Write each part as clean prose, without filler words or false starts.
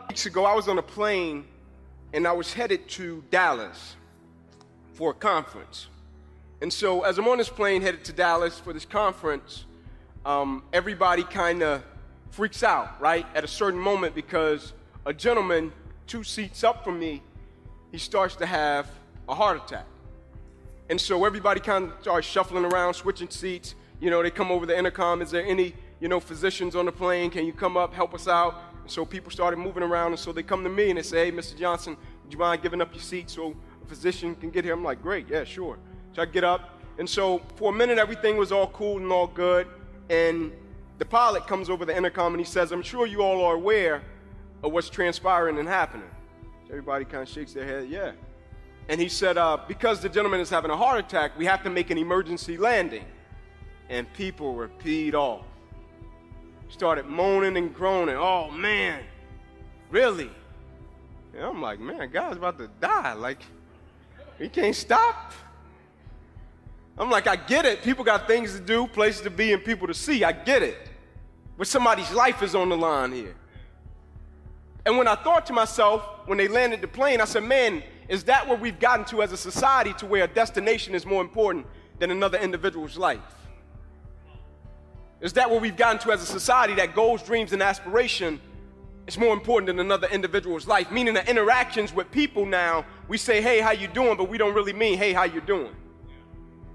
Weeks ago, I was on a plane, and I was headed to Dallas for a conference. And so as I'm on this plane headed to Dallas for this conference, everybody kind of freaks out, right, at a certain moment, because a gentleman 2 seats up from me, he starts to have a heart attack. And so everybody kind of starts shuffling around, switching seats. You know, they come over the intercom. Is there any, physicians on the plane? Can you come up, help us out? And so people started moving around, and so they come to me and they say, hey, Mr. Johnson, would you mind giving up your seat so a physician can get here? I'm like, great, yeah, sure. So I get up, and so for a minute, everything was all cool and all good, and the pilot comes over the intercom and he says, I'm sure you all are aware of what's transpiring and happening. So everybody kind of shakes their head, yeah. And he said, because the gentleman is having a heart attack, we have to make an emergency landing. And people were peed off. Started moaning and groaning. Oh, man, really? And I'm like, man, God's about to die. Like, he can't stop. I'm like, I get it. People got things to do, places to be, and people to see. I get it. But somebody's life is on the line here. And when I thought to myself, when they landed the plane, I said, man, is that where we've gotten to as a society, to where a destination is more important than another individual's life? Is that where we've gotten to as a society, that goals, dreams, and aspiration is more important than another individual's life? Meaning that interactions with people now, we say, hey, how you doing? But we don't really mean, hey, how you doing?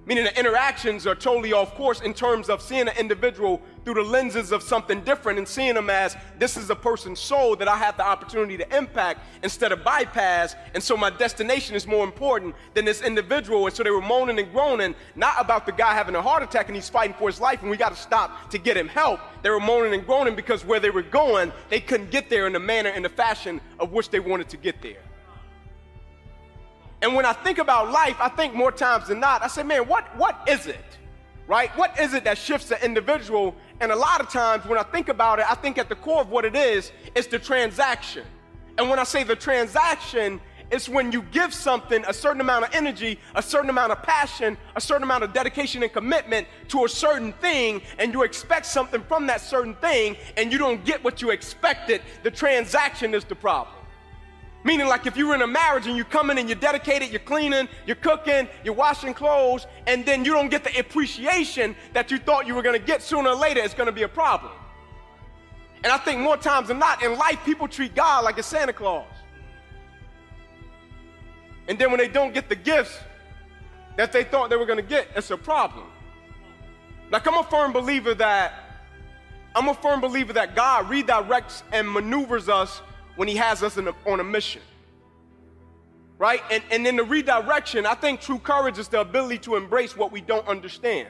Meaning that interactions are totally off course in terms of seeing an individual through the lenses of something different and seeing them as, this is a person's soul that I have the opportunity to impact instead of bypass, and so my destination is more important than this individual. And so they were moaning and groaning, not about the guy having a heart attack and he's fighting for his life and we got to stop to get him help. They were moaning and groaning because where they were going, they couldn't get there in the manner and the fashion of which they wanted to get there. And when I think about life, I think more times than not, I say, man, what is it, right? What is it that shifts the individual? And a lot of times when I think about it, I think at the core of what it is the transaction. And when I say the transaction, it's when you give something a certain amount of energy, a certain amount of passion, a certain amount of dedication and commitment to a certain thing, and you expect something from that certain thing, and you don't get what you expected. The transaction is the problem. Meaning, like, if you're in a marriage and you come in and you're dedicated, you're cleaning, you're cooking, you're washing clothes, and then you don't get the appreciation that you thought you were going to get, sooner or later, it's going to be a problem. And I think more times than not, in life, people treat God like a Santa Claus. And then when they don't get the gifts that they thought they were going to get, it's a problem. Like, I'm a firm believer that God redirects and maneuvers us when he has us on a mission, right? And in the redirection, I think true courage is the ability to embrace what we don't understand.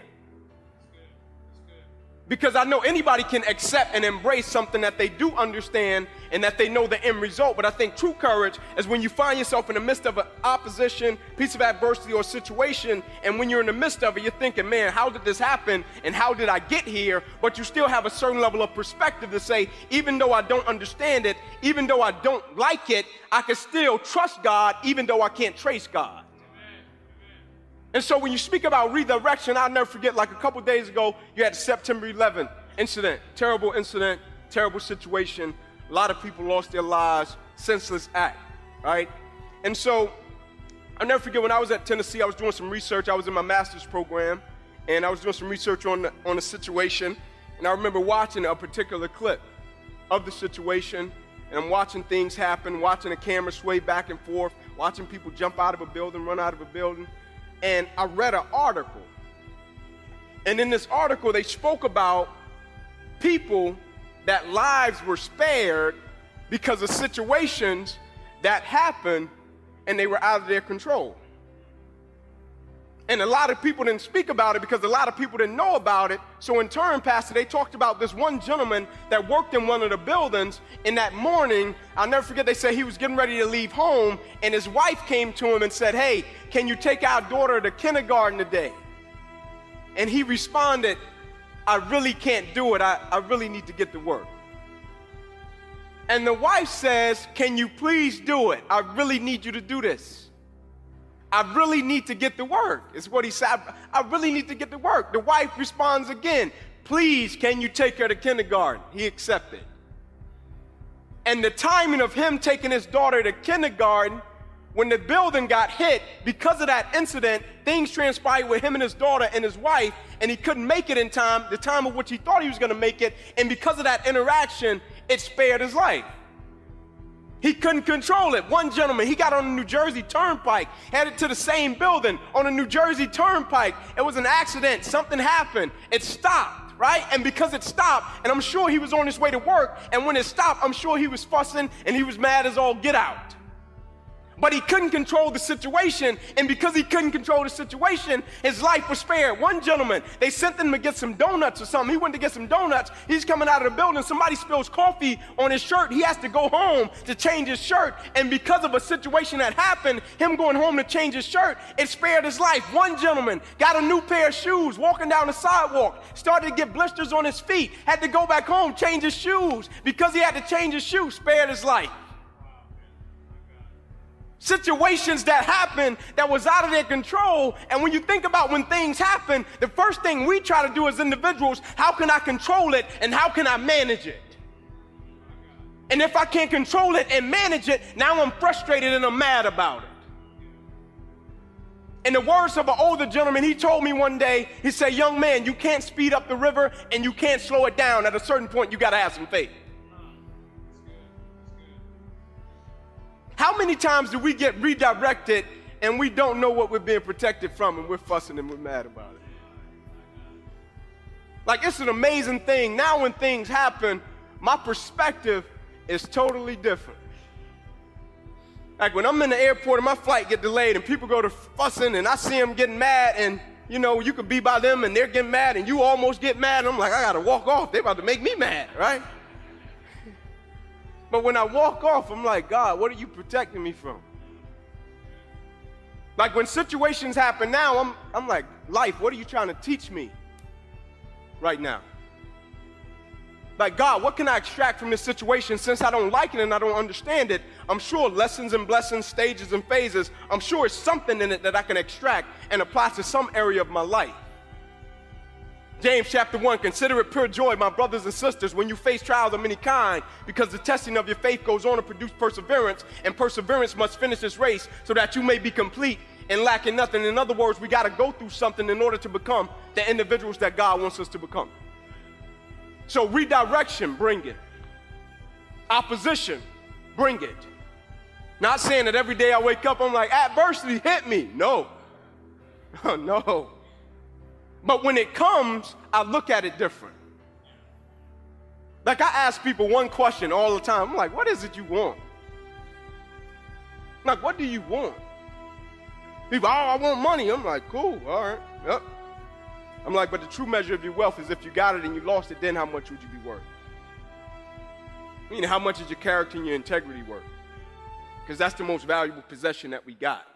Because I know anybody can accept and embrace something that they do understand and that they know the end result. But I think true courage is when you find yourself in the midst of an opposition, piece of adversity, or situation, and when you're in the midst of it, you're thinking, man, how did this happen and how did I get here? But you still have a certain level of perspective to say, even though I don't understand it, even though I don't like it, I can still trust God even though I can't trace God. And so when you speak about redirection, I'll never forget, like a couple days ago, you had the September 11th incident, terrible situation. A lot of people lost their lives, senseless act, right? And so I'll never forget when I was at Tennessee, I was doing some research. I was in my master's program, and I was doing some research on the situation. And I remember watching a particular clip of the situation, and I'm watching things happen, watching the camera sway back and forth, watching people jump out of a building, run out of a building. And I read an article, and in this article, they spoke about people that lives were spared because of situations that happened and they were out of their control. And a lot of people didn't speak about it because a lot of people didn't know about it. So in turn, Pastor, they talked about this one gentleman that worked in one of the buildings. And that morning, I'll never forget, they said he was getting ready to leave home, and his wife came to him and said, hey, can you take our daughter to kindergarten today? And he responded, I really can't do it. I really need to get to work. And the wife says, can you please do it? I really need you to do this. I really need to get to work, is what he said. I really need to get to work. The wife responds again, please, can you take her to kindergarten? He accepted. And the timing of him taking his daughter to kindergarten, when the building got hit, because of that incident, things transpired with him and his daughter and his wife, and he couldn't make it in time, the time of which he thought he was going to make it, and because of that interaction, it spared his life. He couldn't control it. One gentleman, he got on the New Jersey Turnpike, headed to the same building on the New Jersey Turnpike. It was an accident. Something happened. It stopped. Right? And because it stopped, and I'm sure he was on his way to work, and when it stopped, I'm sure he was fussing and he was mad as all get out. But he couldn't control the situation, and because he couldn't control the situation, his life was spared. One gentleman, they sent him to get some donuts or something. He went to get some donuts. He's coming out of the building. Somebody spills coffee on his shirt. He has to go home to change his shirt, and because of a situation that happened, him going home to change his shirt, it spared his life. One gentleman got a new pair of shoes, walking down the sidewalk, started to get blisters on his feet, had to go back home, change his shoes. Because he had to change his shoes, spared his life. Situations that happened that was out of their control, and when you think about when things happen, the first thing we try to do as individuals, how can I control it and how can I manage it? And if I can't control it and manage it, now I'm frustrated and I'm mad about it. In the words of an older gentleman, he told me one day, he said, young man, you can't speed up the river and you can't slow it down. At a certain point, you got to have some faith. How many times do we get redirected and we don't know what we're being protected from and we're fussing and we're mad about it? Like, it's an amazing thing. Now when things happen, my perspective is totally different. Like when I'm in the airport and my flight get delayed and people go to fussing and I see them getting mad, and you know, you could be by them and they're getting mad and you almost get mad, and I'm like, I gotta walk off. They're about to make me mad, right? But when I walk off, I'm like, God, what are you protecting me from? Like when situations happen now, I'm like, life, what are you trying to teach me right now? Like, God, what can I extract from this situation since I don't like it and I don't understand it? I'm sure lessons and blessings, stages and phases, I'm sure it's something in it that I can extract and apply to some area of my life. James chapter 1, consider it pure joy, my brothers and sisters, when you face trials of many kind, because the testing of your faith goes on to produce perseverance, and perseverance must finish its race so that you may be complete and lacking nothing. In other words, we got to go through something in order to become the individuals that God wants us to become. So redirection, bring it. Opposition, bring it. Not saying that every day I wake up, I'm like, adversity hit me. No. No. But when it comes, I look at it different. Like I ask people one question all the time. I'm like, what is it you want? Like, what do you want? People, oh, I want money. I'm like, cool, all right, yep. I'm like, but the true measure of your wealth is if you got it and you lost it, then how much would you be worth? I mean, how much is your character and your integrity worth? Because that's the most valuable possession that we got.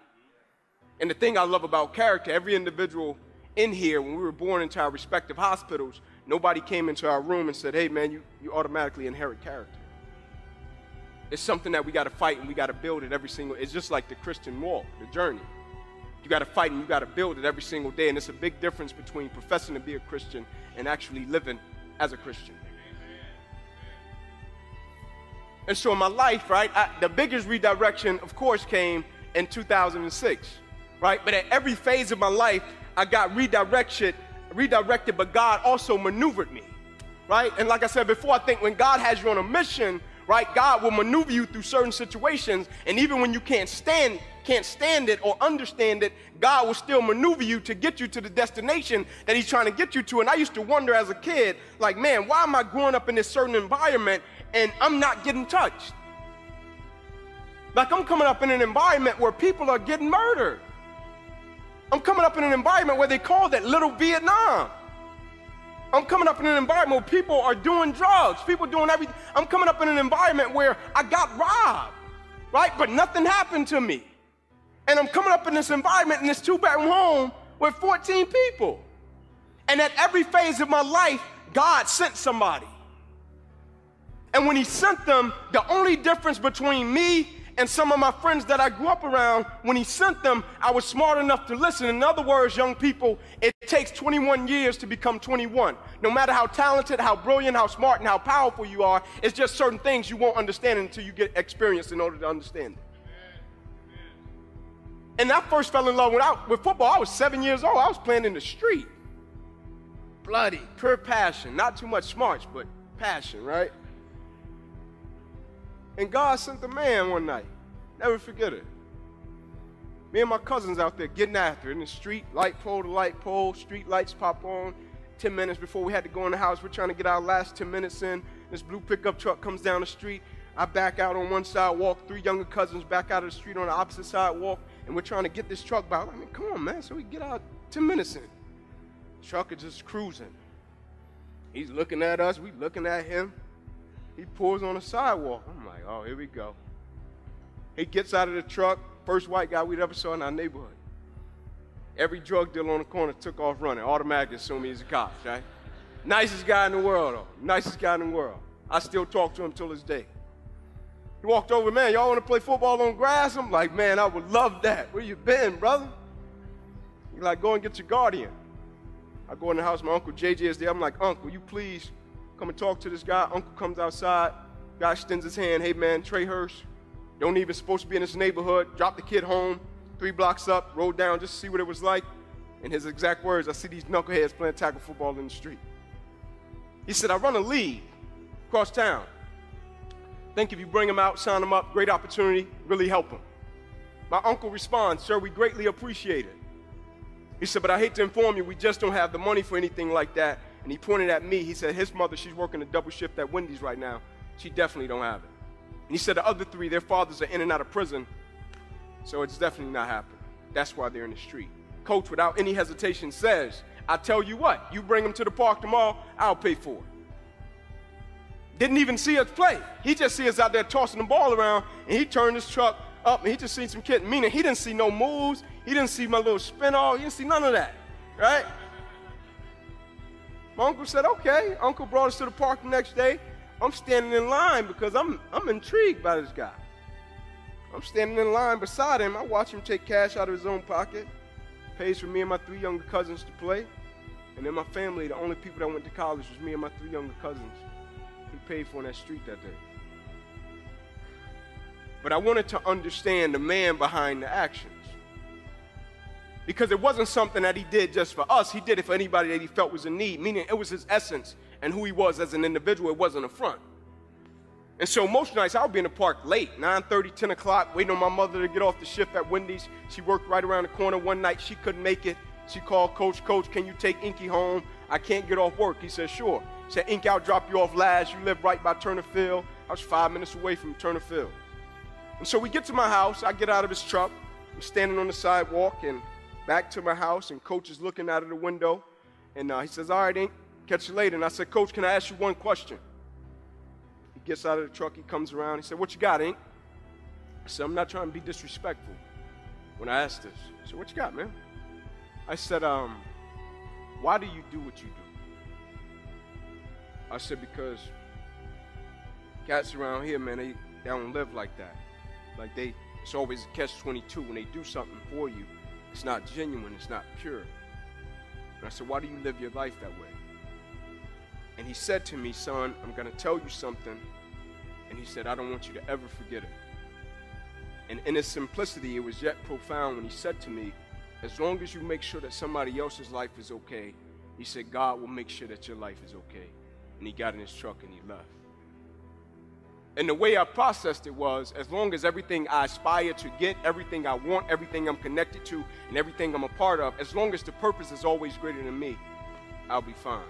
And the thing I love about character, every individual in here, when we were born into our respective hospitals, nobody came into our room and said, hey man, you automatically inherit character. It's something that we got to fight and we got to build it every single, it's just like the Christian walk, the journey. You got to fight and you got to build it every single day, and it's a big difference between professing to be a Christian and actually living as a Christian. And so in my life, right, the biggest redirection, of course, came in 2006, right? But at every phase of my life, I got redirected, but God also maneuvered me, right? And like I said before, I think when God has you on a mission, right, God will maneuver you through certain situations, and even when you can't stand it or understand it, God will still maneuver you to get you to the destination that he's trying to get you to. And I used to wonder as a kid, like, man, why am I growing up in this certain environment and I'm not getting touched? Like, I'm coming up in an environment where people are getting murdered. I'm coming up in an environment where they call that Little Vietnam. I'm coming up in an environment where people are doing drugs, people doing everything. I'm coming up in an environment where I got robbed, right? But nothing happened to me. And I'm coming up in this environment in this 2-bedroom home with 14 people. And at every phase of my life, God sent somebody. And when he sent them, the only difference between me And some of my friends that I grew up around, when he sent them, I was smart enough to listen. In other words, young people, it takes 21 years to become 21. No matter how talented, how brilliant, how smart, and how powerful you are, it's just certain things you won't understand until you get experience in order to understand it. And I first fell in love with football. I was 7 years old. I was playing in the street. Bloody, pure passion. Not too much smarts, but passion, right? And God sent a man one night. Never forget it. Me and my cousins out there getting after it in the street, light pole to light pole, street lights pop on. 10 minutes before we had to go in the house, we're trying to get our last 10 minutes in. This blue pickup truck comes down the street. I back out on one sidewalk, 3 younger cousins back out of the street on the opposite sidewalk, and we're trying to get this truck by. I mean, come on, man, so we get out 10 minutes in. The truck is just cruising. He's looking at us, we looking at him. He pulls on the sidewalk. I'm like, oh, here we go. He gets out of the truck, first white guy we'd ever saw in our neighborhood. Every drug dealer on the corner took off running, automatically assuming he's a cop, right? Nicest guy in the world, though. Nicest guy in the world. I still talk to him till this day. He walked over, man, y'all want to play football on grass? I'm like, man, I would love that. Where you been, brother? He's like, go and get your guardian. I go in the house, my Uncle JJ is there. I'm like, Uncle, will you please come and talk to this guy? Uncle comes outside. Guy extends his hand. Hey, man, Trey Hurst. Don't even supposed to be in this neighborhood. Drop the kid home, 3 blocks up, rode down just to see what it was like. In his exact words, I see these knuckleheads playing tackle football in the street. He said, I run a league across town. Think if you bring him out, sign him up, great opportunity, really help him. My uncle responds, sir, we greatly appreciate it. He said, but I hate to inform you, we just don't have the money for anything like that. And he pointed at me. He said, his mother, she's working a double shift at Wendy's right now. She definitely don't have it. And he said the other 3, their fathers are in and out of prison, so it's definitely not happening. That's why they're in the street. Coach, without any hesitation, says, I tell you what, you bring him to the park tomorrow, I'll pay for it. Didn't even see us play. He just see us out there tossing the ball around, and he turned his truck up, and he just seen some kid, meaning he didn't see no moves, he didn't see my little spin off, he didn't see none of that, right? My uncle said, okay. Uncle brought us to the park the next day. I'm standing in line because I'm intrigued by this guy. I'm standing in line beside him. I watch him take cash out of his own pocket, pays for me and my 3 younger cousins to play. And then my family, the only people that went to college was me and my 3 younger cousins. He paid for in that street that day. But I wanted to understand the man behind the actions. Because it wasn't something that he did just for us. He did it for anybody that he felt was in need, meaning it was his essence and who he was as an individual. It wasn't a front. And so most nights I would be in the park late, 9:30, 10 o'clock, waiting on my mother to get off the shift at Wendy's. She worked right around the corner. One night she couldn't make it. She called Coach, can you take Inky home? I can't get off work. He said, sure. He said, Inky, I'll drop you off last. You live right by Turner Field. I was 5 minutes away from Turner Field. And so we get to my house. I get out of his truck. I'm standing on the sidewalk and back to my house, and Coach is looking out of the window. And he says, all right, Ink, catch you later. And I said, Coach, can I ask you one question? He gets out of the truck. He comes around. He said, what you got, Ink? I said, I'm not trying to be disrespectful when I asked this. He said, what you got, man? I said, why do you do what you do? I said, because cats around here, man, they don't live like that. Like it's always a catch-22. When they do something for you, it's not genuine, it's not pure. And I said, why do you live your life that way? And he said to me, son, I'm going to tell you something. And he said, I don't want you to ever forget it. And in his simplicity, it was yet profound when he said to me, as long as you make sure that somebody else's life is okay, he said, God will make sure that your life is okay. And he got in his truck and he left. And the way I processed it was, as long as everything I aspire to get, everything I want, everything I'm connected to, and everything I'm a part of, as long as the purpose is always greater than me, I'll be fine.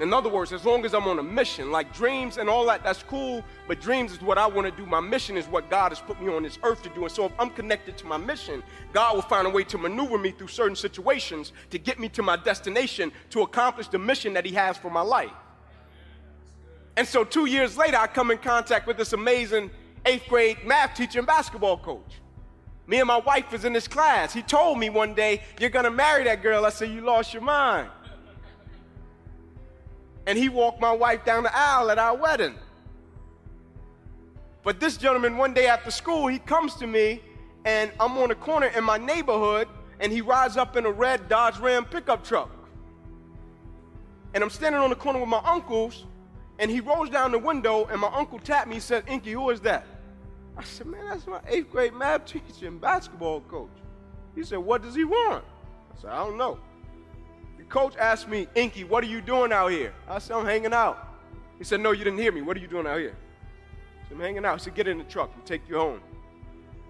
In other words, as long as I'm on a mission, like dreams and all that, that's cool, but dreams is what I want to do. My mission is what God has put me on this earth to do. And so if I'm connected to my mission, God will find a way to maneuver me through certain situations to get me to my destination to accomplish the mission that he has for my life. And so 2 years later, I come in contact with this amazing 8th grade math teacher and basketball coach. Me and my wife was in this class. He told me one day, you're going to marry that girl. I said, you lost your mind. And he walked my wife down the aisle at our wedding. But this gentleman, one day after school, he comes to me, and I'm on a corner in my neighborhood, and he rides up in a red Dodge Ram pickup truck. And I'm standing on the corner with my uncles, and he rolls down the window, and my uncle tapped me. He said, "Inky, who is that?" I said, "Man, that's my 8th grade math teacher and basketball coach." He said, "What does he want?" I said, "I don't know." The coach asked me, "Inky, what are you doing out here?" I said, "I'm hanging out." He said, "No, you didn't hear me. What are you doing out here?" I said, "I'm hanging out." He said, "Get in the truck. We'll take you home."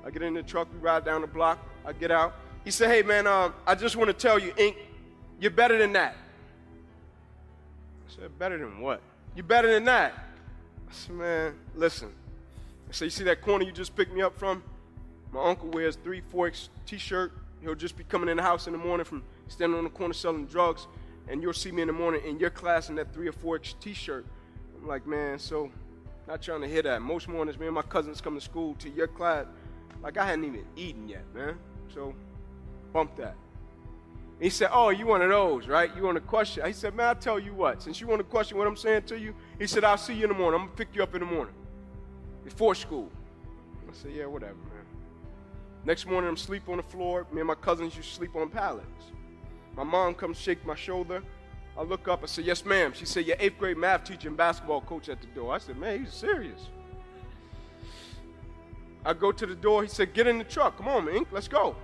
I get in the truck. We ride down the block. I get out. He said, "Hey, man, I just want to tell you, Ink, you're better than that." I said, "Better than what?" "You're better than that." I said, "Man, listen." I said, "You see that corner you just picked me up from? My uncle wears 3-4X t-shirt. He'll just be coming in the house in the morning from standing on the corner selling drugs, and you'll see me in the morning in your class in that 3 or 4X t-shirt." I'm like, "Man, so not trying to hear that. Most mornings, me and my cousins come to school to your class. Like, I hadn't even eaten yet, man. So bump that." And he said, "Oh, you one of those, right? You want to question?" He said, "Man, I'll tell you what. Since you want to question what I'm saying to you," he said, "I'll see you in the morning. I'm going to pick you up in the morning before school." I said, "Yeah, whatever, man." Next morning, I'm asleep on the floor. Me and my cousins used to sleep on pallets. My mom comes shake my shoulder. I look up. I said, "Yes, ma'am." She said, "Your 8th grade math teacher and basketball coach at the door." I said, "Man, he's serious." I go to the door. He said, "Get in the truck. Come on, man, Ink, let's go."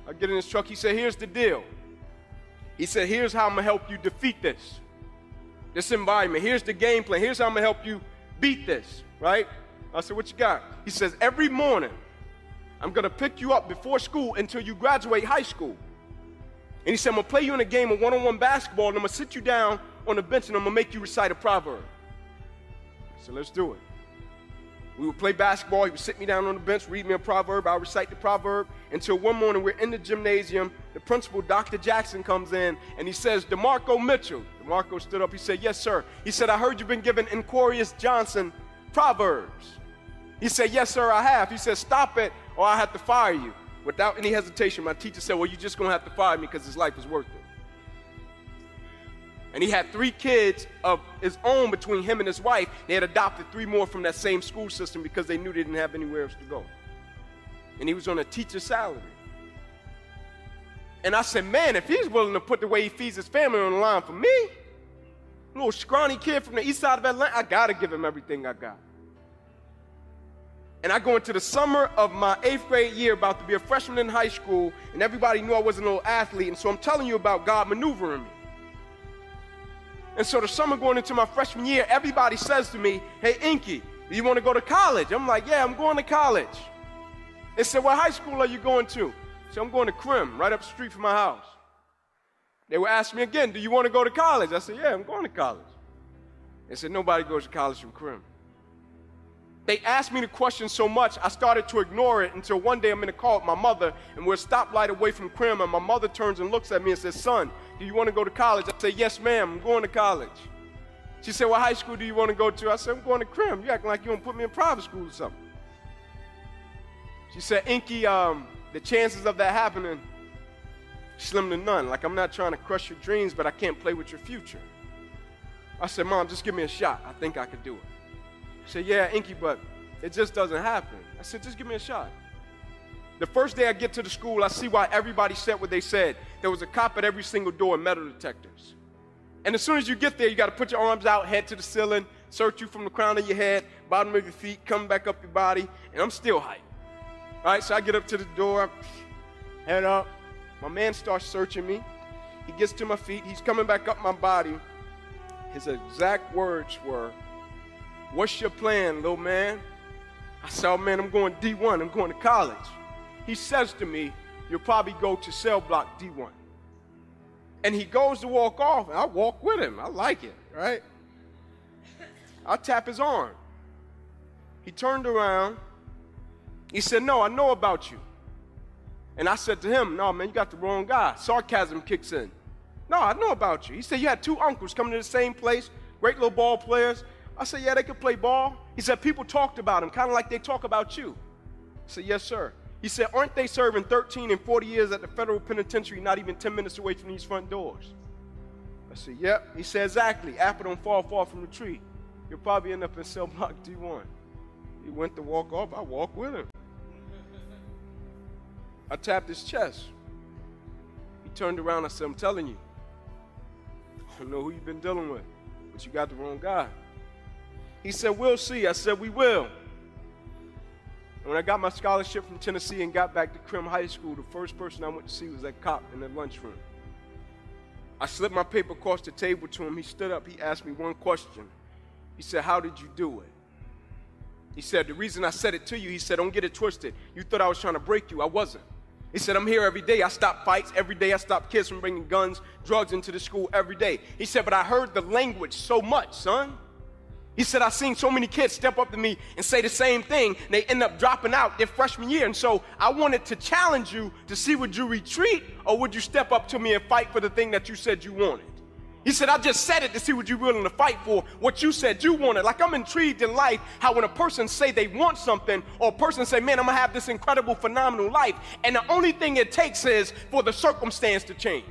I get in his truck. He said, "Here's the deal." He said, "Here's how I'm going to help you defeat this environment. Here's the game plan. Here's how I'm going to help you beat this," right? I said, "What you got?" He says, "Every morning, I'm going to pick you up before school until you graduate high school. And he said, I'm going to play you in a game of one-on-one basketball, and I'm going to sit you down on the bench, and I'm going to make you recite a proverb." I said, "Let's do it." We would play basketball. He would sit me down on the bench, read me a proverb. I would recite the proverb until one morning we're in the gymnasium. The principal, Dr. Jackson, comes in, and he says, "DeMarco Mitchell." DeMarco stood up. He said, "Yes, sir." He said, "I heard you've been given Inky Johnson proverbs." He said, "Yes, sir, I have." He said, "Stop it, or I have to fire you." Without any hesitation, my teacher said, "Well, you're just going to have to fire me because his life is worth it." And he had 3 kids of his own between him and his wife. They had adopted 3 more from that same school system because they knew they didn't have anywhere else to go. And he was on a teacher's salary. And I said, "Man, if he's willing to put the way he feeds his family on the line for me, a little scrawny kid from the east side of Atlanta, I got to give him everything I got." And I go into the summer of my 8th grade year, about to be a freshman in high school, and everybody knew I wasn't a little athlete, and so I'm telling you about God maneuvering me. And so the summer going into my freshman year, everybody says to me, "Hey, Inky, do you want to go to college?" I'm like, "Yeah, I'm going to college." They said, "What high school are you going to?" I said, "I'm going to Crim, right up the street from my house." They would ask me again, "Do you want to go to college?" I said, "Yeah, I'm going to college." They said, "Nobody goes to college from Crim." They asked me the question so much, I started to ignore it until one day I'm in a car with my mother, and we're a stoplight away from Crim, and my mother turns and looks at me and says, "Son, do you want to go to college?" I said, "Yes, ma'am, I'm going to college." She said, "What high school do you want to go to?" I said, "I'm going to Crim." "You acting like you want to put me in private school or something." She said, "Inky, the chances of that happening, slim to none. Like, I'm not trying to crush your dreams, but I can't play with your future." I said, "Mom, just give me a shot. I think I could do it." She said, "Yeah, Inky, but it just doesn't happen." I said, "Just give me a shot." The first day I get to the school, I see why everybody said what they said. There was a cop at every single door and metal detectors. And as soon as you get there, you got to put your arms out, head to the ceiling, search you from the crown of your head, bottom of your feet, come back up your body, and I'm still hyped. All right, so I get up to the door, head up. My man starts searching me. He gets to my feet. He's coming back up my body. His exact words were, "What's your plan, little man?" I said, "Oh, man, I'm going D1. I'm going to college." He says to me, "You'll probably go to cell block D1. And he goes to walk off, and I walk with him. I like it, right? I tap his arm. He turned around. He said, "No, I know about you." And I said to him, "No, man, you got the wrong guy." Sarcasm kicks in. "No, I know about you." He said, "You had 2 uncles coming to the same place, great little ball players." I said, "Yeah, they could play ball." He said, "People talked about him, kind of like they talk about you." I said, "Yes, sir." He said, "Aren't they serving 13 and 40 years at the federal penitentiary, not even 10 minutes away from these front doors?" I said, "Yep." He said, "Exactly. Apple don't fall far from the tree. You'll probably end up in cell block D1. He went to walk off, I walked with him. I tapped his chest. He turned around, I said, I'm telling you, I don't know who you've been dealing with, but you got the wrong guy. He said, we'll see. I said, we will. And when I got my scholarship from Tennessee and got back to Crim High School, the first person I went to see was that cop in the lunchroom. I slipped my paper across the table to him. He stood up. He asked me one question. He said, how did you do it? He said, the reason I said it to you, he said, don't get it twisted. You thought I was trying to break you. I wasn't. He said, I'm here every day. I stop fights every day. I stop kids from bringing guns, drugs into the school every day. He said, but I heard the language so much, son. He said, I've seen so many kids step up to me and say the same thing, and they end up dropping out their freshman year. And so I wanted to challenge you to see, would you retreat or would you step up to me and fight for the thing that you said you wanted? He said, I just said it to see what you're willing to fight for, what you said you wanted. Like, I'm intrigued in life how when a person say they want something, or a person say, man, I'm going to have this incredible, phenomenal life, and the only thing it takes is for the circumstance to change.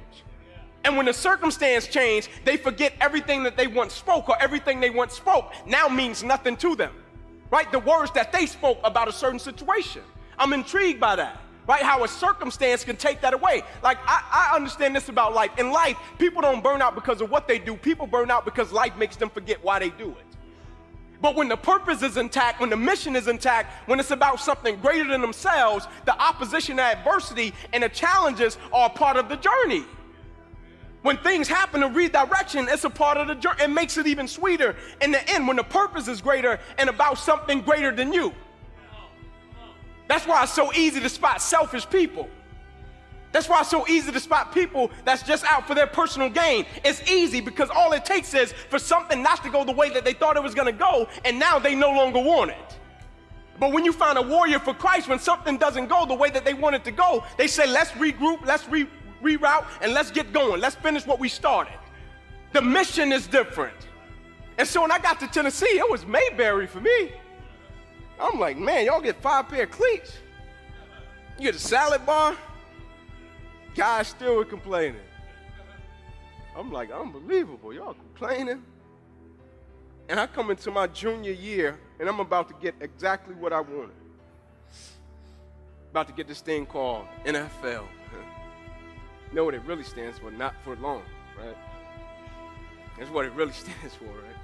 And when the circumstance change, they forget everything that they once spoke, or everything they once spoke now means nothing to them, right? The words that they spoke about a certain situation. I'm intrigued by that, right? How a circumstance can take that away. Like, I understand this about life. In life, people don't burn out because of what they do. People burn out because life makes them forget why they do it. But when the purpose is intact, when the mission is intact, when it's about something greater than themselves, the opposition, the adversity, and the challenges are a part of the journey. When things happen to redirection, it's a part of the journey. It makes it even sweeter in the end when the purpose is greater and about something greater than you. That's why it's so easy to spot selfish people. That's why it's so easy to spot people that's just out for their personal gain. It's easy because all it takes is for something not to go the way that they thought it was going to go, and now they no longer want it. But when you find a warrior for Christ, when something doesn't go the way that they want it to go, they say, let's regroup, let's reroute, and let's get going. Let's finish what we started. The mission is different. And so when I got to Tennessee, it was Mayberry for me. I'm like, man, y'all get 5 pair of cleats. You get a salad bar. Guys still were complaining. I'm like, unbelievable. Y'all complaining. And I come into my junior year, and I'm about to get exactly what I wanted. About to get this thing called NFL. You know what it really stands for? Not for long, right? That's what it really stands for, right?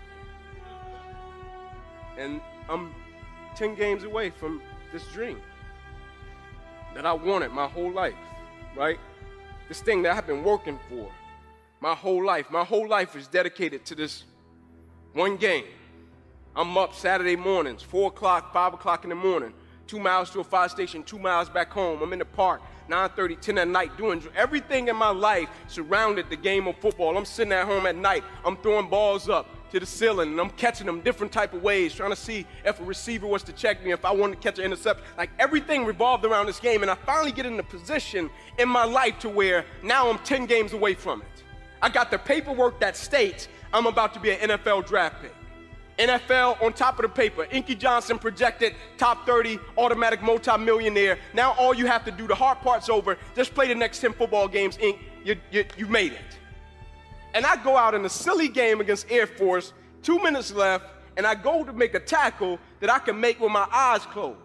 And I'm 10 games away from this dream that I wanted my whole life, right? This thing that I've been working for my whole life. My whole life is dedicated to this one game. I'm up Saturday mornings, 4 o'clock, 5 o'clock in the morning, 2 miles to a fire station, 2 miles back home. I'm in the park, 9:30, 10 at night, doing everything in my life surrounded the game of football. I'm sitting at home at night. I'm throwing balls up to the ceiling, and I'm catching them different type of ways, trying to see if a receiver was to check me, if I wanted to catch an interception. Like, everything revolved around this game, and I finally get in a position in my life to where now I'm 10 games away from it. I got the paperwork that states I'm about to be an NFL draft pick. NFL on top of the paper. Inky Johnson projected top 30, automatic multi-millionaire. Now all you have to do, the hard part's over. Just play the next 10 football games, Ink. You made it. And I go out in a silly game against Air Force, 2 minutes left, and I go to make a tackle that I can make with my eyes closed.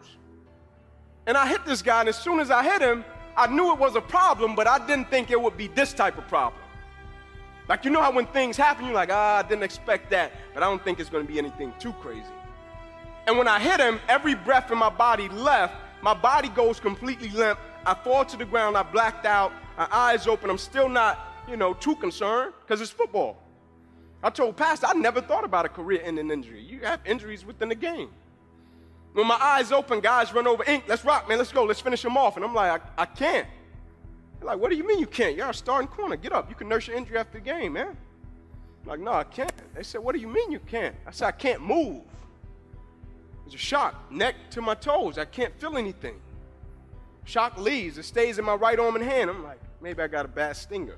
And I hit this guy, and as soon as I hit him, I knew it was a problem, but I didn't think it would be this type of problem. Like, you know how when things happen, you're like, I didn't expect that, but I don't think it's going to be anything too crazy. And when I hit him, every breath in my body left. My body goes completely limp. I fall to the ground. I blacked out. My eyes open. I'm still not, too concerned because it's football. I told Pastor, I never thought about a career-ending injury. You have injuries within the game. When my eyes open, guys run over, Ink, let's rock, man, let's go, let's finish him off. And I'm like, I can't. They're like, what do you mean you can't? You're a starting corner. Get up. You can nurse your injury after the game, man. I'm like, no, I can't. They said, what do you mean you can't? I said, I can't move. It's a shock, neck to my toes. I can't feel anything. Shock leaves. It stays in my right arm and hand. I'm like, maybe I got a bad stinger.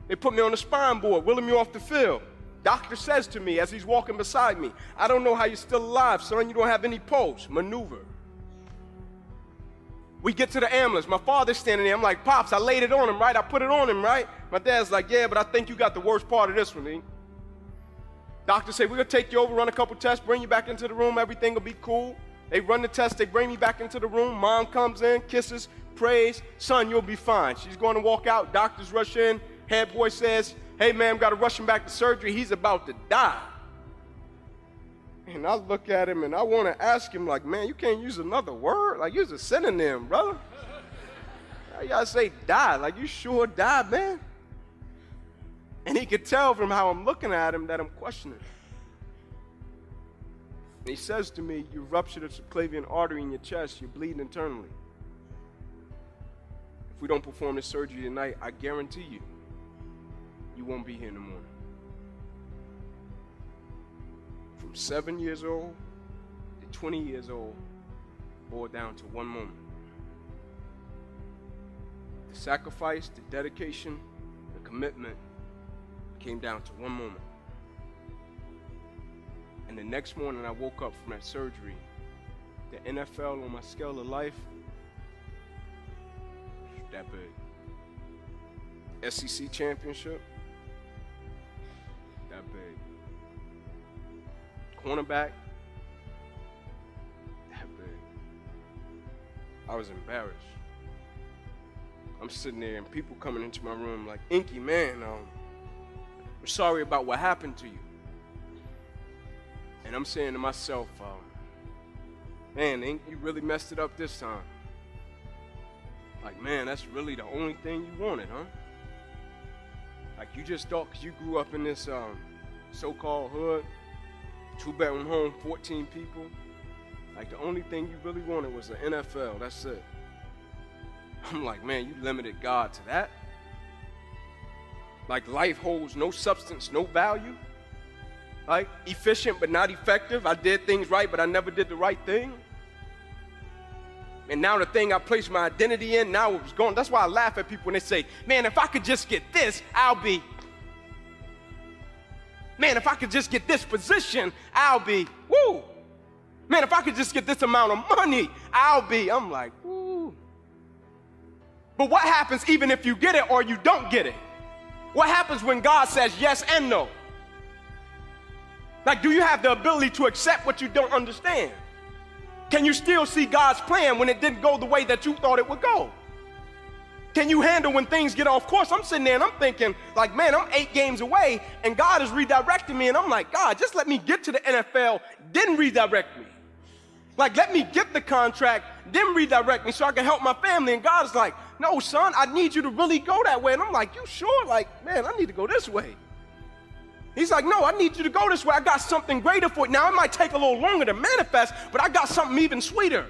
They put me on the spine board, wheeling me off the field. Doctor says to me as he's walking beside me, I don't know how you're still alive, son. You don't have any pulse. Maneuver. We get to the ambulance. My father's standing there. I'm like, Pops, I laid it on him, right? I put it on him, right? My dad's like, yeah, but I think you got the worst part of this one, Ink. Doctors say, we're going to take you over, run a couple tests, bring you back into the room, everything will be cool. They run the test, they bring me back into the room. Mom comes in, kisses, prays. Son, you'll be fine. She's going to walk out. Doctors rush in. Head boy says, hey, man, got to rush him back to surgery. He's about to die. And I look at him, and I want to ask him, like, man, you can't use another word? Like, use a synonym, brother. You got to say die. Like, you sure died, man? And he could tell from how I'm looking at him that I'm questioning. And he says to me, you ruptured a subclavian artery in your chest. You're bleeding internally. If we don't perform this surgery tonight, I guarantee you, you won't be here in the morning. From 7 years old to 20 years old, boiled down to one moment. The sacrifice, the dedication, the commitment came down to one moment. And the next morning I woke up from that surgery. The NFL on my scale of life, that big. SEC championship, that big. Cornerback, that big. I was embarrassed. I'm sitting there and people coming into my room like, Inky, man, I'm sorry about what happened to you. And I'm saying to myself, man, Inky, you really messed it up this time. Like, man, that's really the only thing you wanted, huh? Like, you just thought because you grew up in this so-called hood, 2-bedroom home, 14 people, like the only thing you really wanted was the NFL, that's it. I'm like, man, you limited God to that? Like, life holds no substance, no value? Like, efficient but not effective? I did things right, but I never did the right thing? And now the thing I placed my identity in, now it's gone. That's why I laugh at people when they say, man, if I could just get this, I'll be. Man, if I could just get this position, I'll be. Woo! Man, if I could just get this amount of money, I'll be. I'm like, woo. But what happens even if you get it or you don't get it? What happens when God says yes and no? Like, do you have the ability to accept what you don't understand? Can you still see God's plan when it didn't go the way that you thought it would go? Can you handle when things get off course? I'm sitting there and I'm thinking, like, man, I'm 8 games away and God is redirecting me. And I'm like, God, just let me get to the NFL, then redirect me. Like, let me get the contract, then redirect me so I can help my family. And God is like, no, son, I need you to really go that way. And I'm like, you sure? Like, man, I need to go this way. He's like, no, I need you to go this way. I got something greater for you. Now, it might take a little longer to manifest, but I got something even sweeter.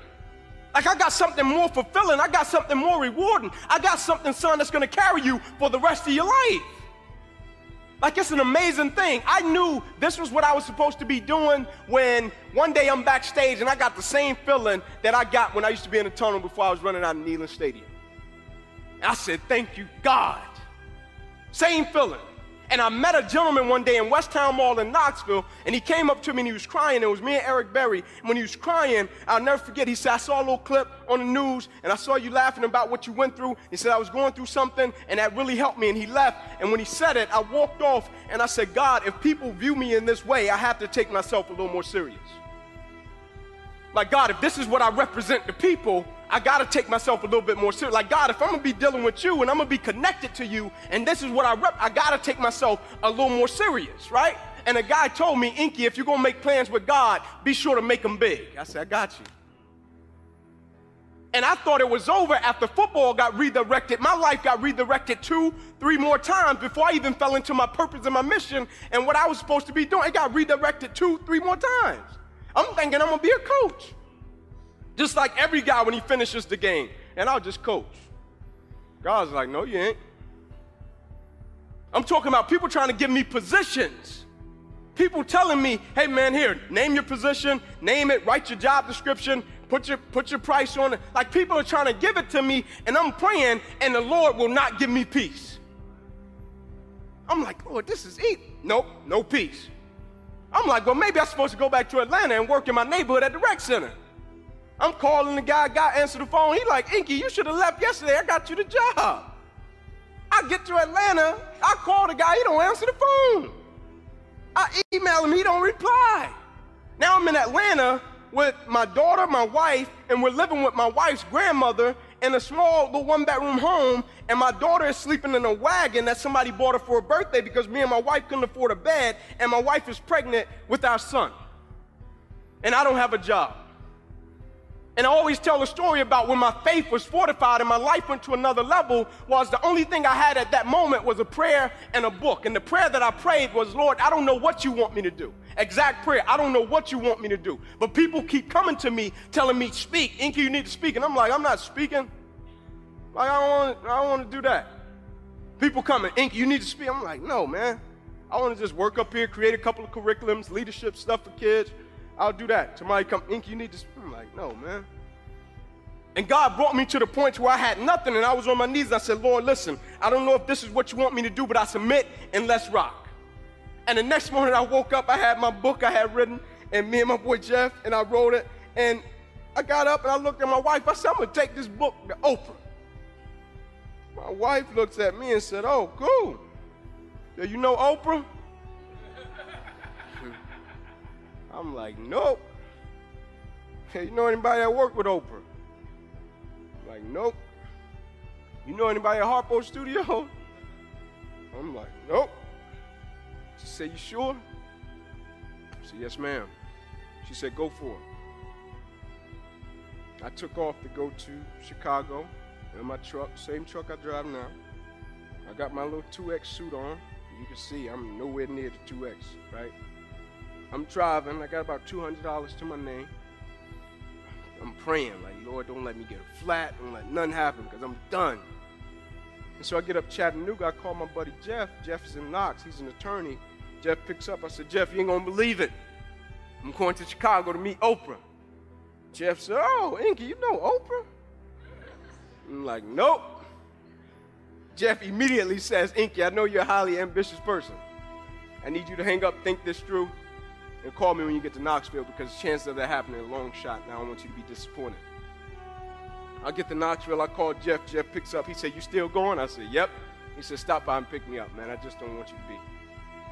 Like, I got something more fulfilling. I got something more rewarding. I got something, son, that's going to carry you for the rest of your life. Like, it's an amazing thing. I knew this was what I was supposed to be doing when one day I'm backstage and I got the same feeling that I got when I used to be in the tunnel before I was running out of Neyland Stadium. And I said, thank you, God. Same feeling. And I met a gentleman one day in West Town Mall in Knoxville, and he came up to me and he was crying. It was me and Eric Berry. And when he was crying, I'll never forget, he said, I saw a little clip on the news, and I saw you laughing about what you went through. He said, I was going through something, and that really helped me. And he left, and when he said it, I walked off, and I said, God, if people view me in this way, I have to take myself a little more serious. Like, God, if this is what I represent to people, I got to take myself a little bit more serious. Like, God, if I'm going to be dealing with you and I'm going to be connected to you and this is what I got to take myself a little more serious, right? And a guy told me, Inky, if you're going to make plans with God, be sure to make them big. I said, I got you. And I thought it was over after football got redirected. My life got redirected 2, 3 more times before I even fell into my purpose and my mission and what I was supposed to be doing. It got redirected 2, 3 more times. I'm thinking I'm going to be a coach. Just like every guy when he finishes the game. And I'll just coach. God's like, no, you ain't. I'm talking about people trying to give me positions. People telling me, hey, man, here, name your position, name it, write your job description, put your price on it. Like, people are trying to give it to me, and I'm praying, and the Lord will not give me peace. I'm like, Lord, this is easy. Nope, no peace. I'm like, well, maybe I'm supposed to go back to Atlanta and work in my neighborhood at the rec center. I'm calling the guy answered the phone. He like, Inky, you should have left yesterday. I got you the job. I get to Atlanta. I call the guy. He don't answer the phone. I email him, he don't reply. Now I'm in Atlanta with my daughter, my wife, and we're living with my wife's grandmother in a small little one-bedroom home, and my daughter is sleeping in a wagon that somebody bought her for her birthday because me and my wife couldn't afford a bed, and my wife is pregnant with our son. And I don't have a job. And I always tell a story about when my faith was fortified and my life went to another level was the only thing I had at that moment was a prayer and a book. And the prayer that I prayed was, Lord, I don't know what you want me to do. Exact prayer, I don't know what you want me to do. But people keep coming to me telling me, speak. Inky, you need to speak. And I'm like, I'm not speaking. Like, I don't want to do that. People coming, Inky, you need to speak. I'm like, no, man. I want to just work up here, create a couple of curriculums, leadership stuff for kids. I'll do that. Somebody come, Inky, you need to speak. I'm like, no, man. And God brought me to the point where I had nothing, and I was on my knees, and I said, Lord, listen, I don't know if this is what you want me to do, but I submit, and let's rock. And the next morning I woke up, I had my book I had written, and me and my boy Jeff, and I wrote it, and I got up, and I looked at my wife. I said, I'm going to take this book to Oprah. My wife looks at me and said, oh, cool. Do you know Oprah? I'm like, nope. Hey, you know anybody that worked with Oprah? I'm like, nope. You know anybody at Harpo Studio? I'm like, nope. She said, you sure? I said, yes, ma'am. She said, go for it. I took off to go to Chicago in my truck, same truck I drive now. I got my little 2X suit on. You can see I'm nowhere near the 2X, right? I'm driving, I got about $200 to my name. I'm praying, like, Lord, don't let me get a flat, don't let nothing happen, because I'm done. And so I get up Chattanooga, I call my buddy Jeff. Jeff is in Knox, he's an attorney. Jeff picks up, I said, Jeff, you ain't gonna believe it. I'm going to Chicago to meet Oprah. Jeff said, oh, Inky, you know Oprah? I'm like, nope. Jeff immediately says, Inky, I know you're a highly ambitious person. I need you to hang up, think this through, and call me when you get to Knoxville because the chances of that happening are a long shot. Now I don't want you to be disappointed. I get to Knoxville, I call Jeff. Jeff picks up. He said, you still going? I said, yep. He said, stop by and pick me up, man. I just don't want you to be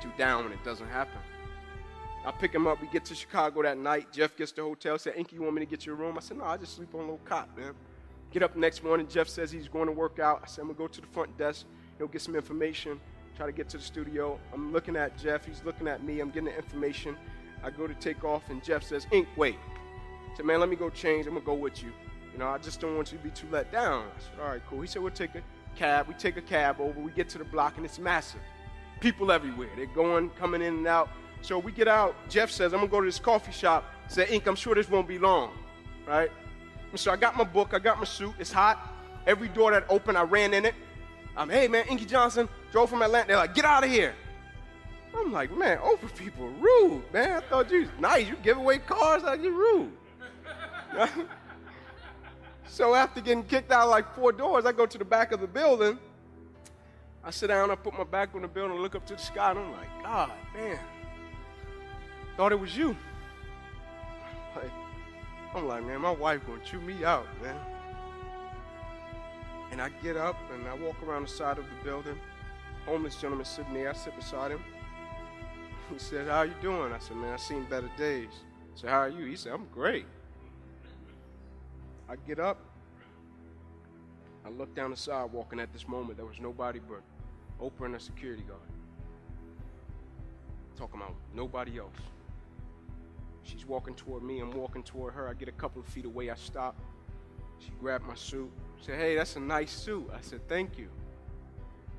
too down when it doesn't happen. I pick him up. We get to Chicago that night. Jeff gets to the hotel. Said, Inky, you want me to get you a room? I said, no, I just sleep on a little cot, man. Get up the next morning. Jeff says he's going to work out. I said, I'm going to go to the front desk. He'll get some information, try to get to the studio. I'm looking at Jeff. He's looking at me. I'm getting the information. I go to take off, and Jeff says, Ink, wait. I said, man, let me go change. I'm going to go with you. You know, I just don't want you to be too let down. I said, all right, cool. He said, we'll take a cab. We take a cab over. We get to the block, and it's massive. People everywhere. They're going, coming in and out. So we get out. Jeff says, I'm going to go to this coffee shop. I said, Ink, I'm sure this won't be long, right? And so I got my book. I got my suit. It's hot. Every door that opened, I ran in it. Hey, man, Inky Johnson, drove from Atlanta. They're like, get out of here. I'm like, man, Oprah people are rude, man. I thought you was nice. You give away cars, like you're rude. So after getting kicked out like 4 doors, I go to the back of the building. I sit down, I put my back on the building, look up to the sky, and I'm like, God, man, thought it was you. I'm like, man, my wife gonna chew me out, man. And I get up and I walk around the side of the building. Homeless gentleman sitting there, I sit beside him. He said, how you doing? I said, man, I've seen better days. I said, how are you? He said, I'm great. I get up. I look down the sidewalk, and at this moment, there was nobody but Oprah and a security guard. Talking about nobody else. She's walking toward me. I'm walking toward her. I get a couple of feet away. I stop. She grabbed my suit. She said, hey, that's a nice suit. I said, thank you.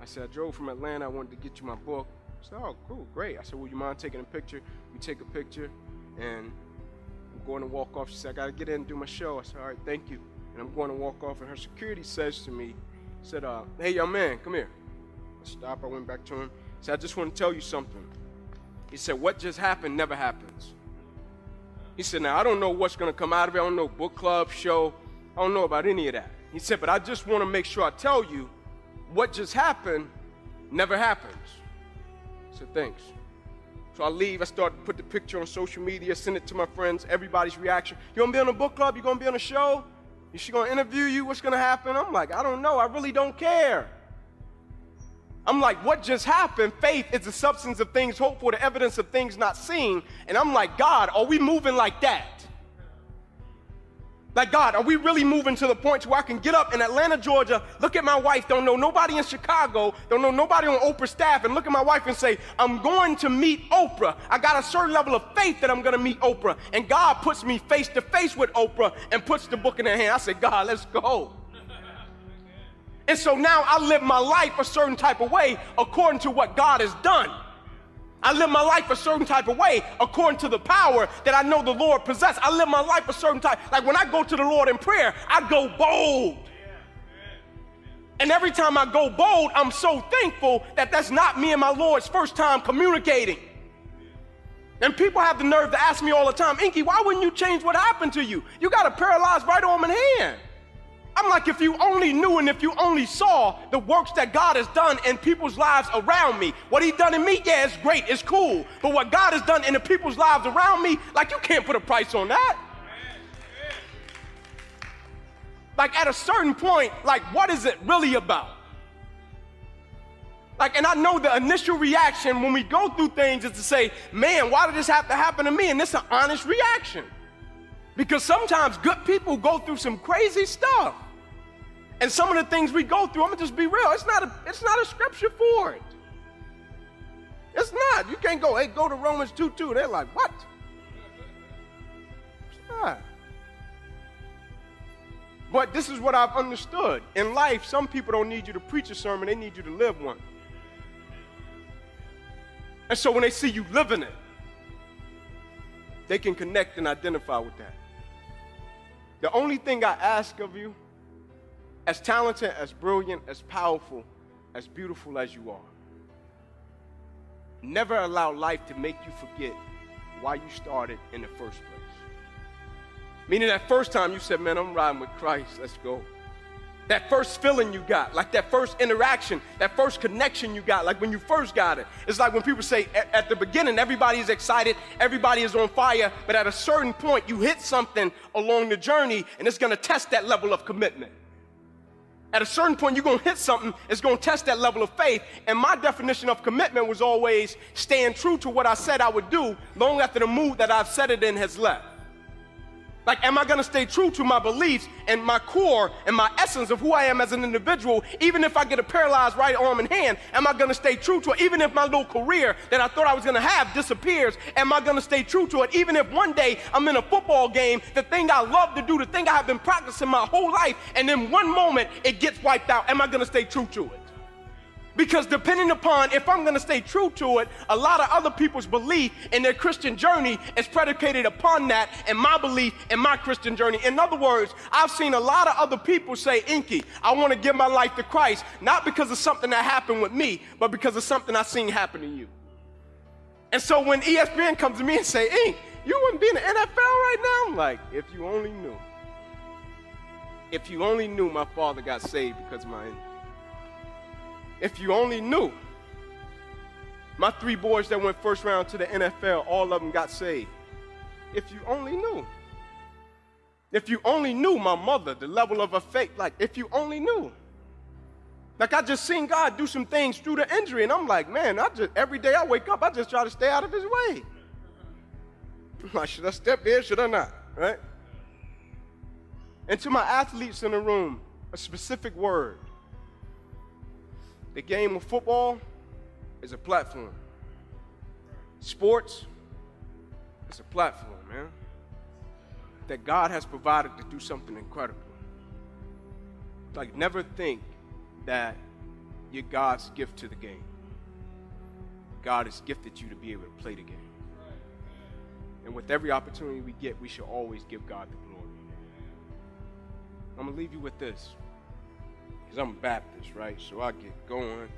I said, I drove from Atlanta. I wanted to get you my book. I said, oh, cool, great. I said, would you mind taking a picture? We take a picture, and I'm going to walk off. She said, I got to get in and do my show. I said, all right, thank you. And I'm going to walk off, and her security says to me, said, hey, young man, come here. I stopped. I went back to him. He said, I just want to tell you something. He said, what just happened never happens. He said, now, I don't know what's going to come out of it. I don't know book club, show. I don't know about any of that. He said, but I just want to make sure I tell you what just happened never happens. I said, thanks. So I leave. I start to put the picture on social media, send it to my friends, everybody's reaction. You going to be on a book club? You going to be on a show? Is she going to interview you? What's going to happen? I'm like, I don't know. I really don't care. I'm like, what just happened? Faith is the substance of things hoped for, the evidence of things not seen. And I'm like, God, are we moving like that? Like, God, are we really moving to the point to where I can get up in Atlanta, Georgia, look at my wife, don't know nobody in Chicago, don't know nobody on Oprah's staff, and look at my wife and say, I'm going to meet Oprah. I got a certain level of faith that I'm going to meet Oprah. And God puts me face to face with Oprah and puts the book in her hand. I say, God, let's go. And so now I live my life a certain type of way according to what God has done. I live my life a certain type of way according to the power that I know the Lord possesses. I live my life a certain type. Like when I go to the Lord in prayer, I go bold. And every time I go bold, I'm so thankful that that's not me and my Lord's first time communicating. And people have the nerve to ask me all the time, Inky, why wouldn't you change what happened to you? You got a paralyzed right arm and hand. I'm like, if you only knew and if you only saw the works that God has done in people's lives around me. What he's done in me, yeah, it's great, it's cool. But what God has done in the people's lives around me, like you can't put a price on that. Like at a certain point, like what is it really about? Like, and I know the initial reaction when we go through things is to say, man, why did this have to happen to me? And this is an honest reaction. Because sometimes good people go through some crazy stuff. And some of the things we go through, I'm gonna just be real, it's not a scripture for it. It's not. You can't go, hey, go to Romans 2:2. They're like, what? It's not. But this is what I've understood. In life, some people don't need you to preach a sermon, they need you to live one. And so when they see you living it, they can connect and identify with that. The only thing I ask of you, as talented, as brilliant, as powerful, as beautiful as you are, never allow life to make you forget why you started in the first place. Meaning that first time you said, man, I'm riding with Christ, let's go. That first feeling you got, like that first interaction, that first connection you got, like when you first got it. It's like when people say at the beginning, everybody is excited, everybody is on fire, but at a certain point, you hit something along the journey, and it's gonna test that level of commitment. At a certain point, you're gonna hit something, it's gonna test that level of faith, and my definition of commitment was always staying true to what I said I would do long after the mood that I've set it in has left. Like, am I going to stay true to my beliefs and my core and my essence of who I am as an individual, even if I get a paralyzed right arm and hand? Am I going to stay true to it, even if my little career that I thought I was going to have disappears? Am I going to stay true to it, even if one day I'm in a football game, the thing I love to do, the thing I have been practicing my whole life, and in one moment it gets wiped out? Am I going to stay true to it? Because depending upon if I'm going to stay true to it, a lot of other people's belief in their Christian journey is predicated upon that and my belief in my Christian journey. In other words, I've seen a lot of other people say, Inky, I want to give my life to Christ, not because of something that happened with me, but because of something I've seen happen to you. And so when ESPN comes to me and say, Ink, you wouldn't be in the NFL right now? I'm like, if you only knew. If you only knew my father got saved because of my injury. If you only knew. My 3 boys that went first round to the NFL, all of them got saved. If you only knew. If you only knew my mother, the level of her faith, like if you only knew. Like I just seen God do some things through the injury, and I'm like, man, every day I wake up, I just try to stay out of his way. I'm like, should I step in, should I not, right? And to my athletes in the room, a specific word. The game of football is a platform. Sports is a platform, man, that God has provided to do something incredible. Like, never think that you're God's gift to the game. God has gifted you to be able to play the game. And with every opportunity we get, we should always give God the glory. I'm going to leave you with this. Because I'm a Baptist, right? So I get going,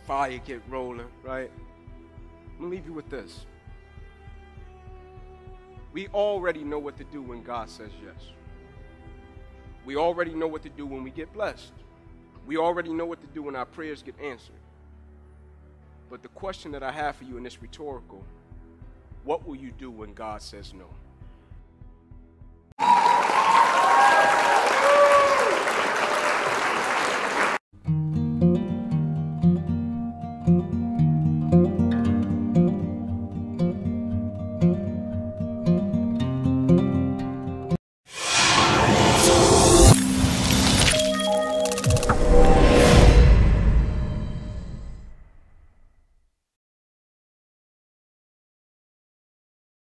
fire get rolling, right? I'm going to leave you with this. We already know what to do when God says yes. We already know what to do when we get blessed. We already know what to do when our prayers get answered. But the question that I have for you in this rhetorical, what will you do when God says no?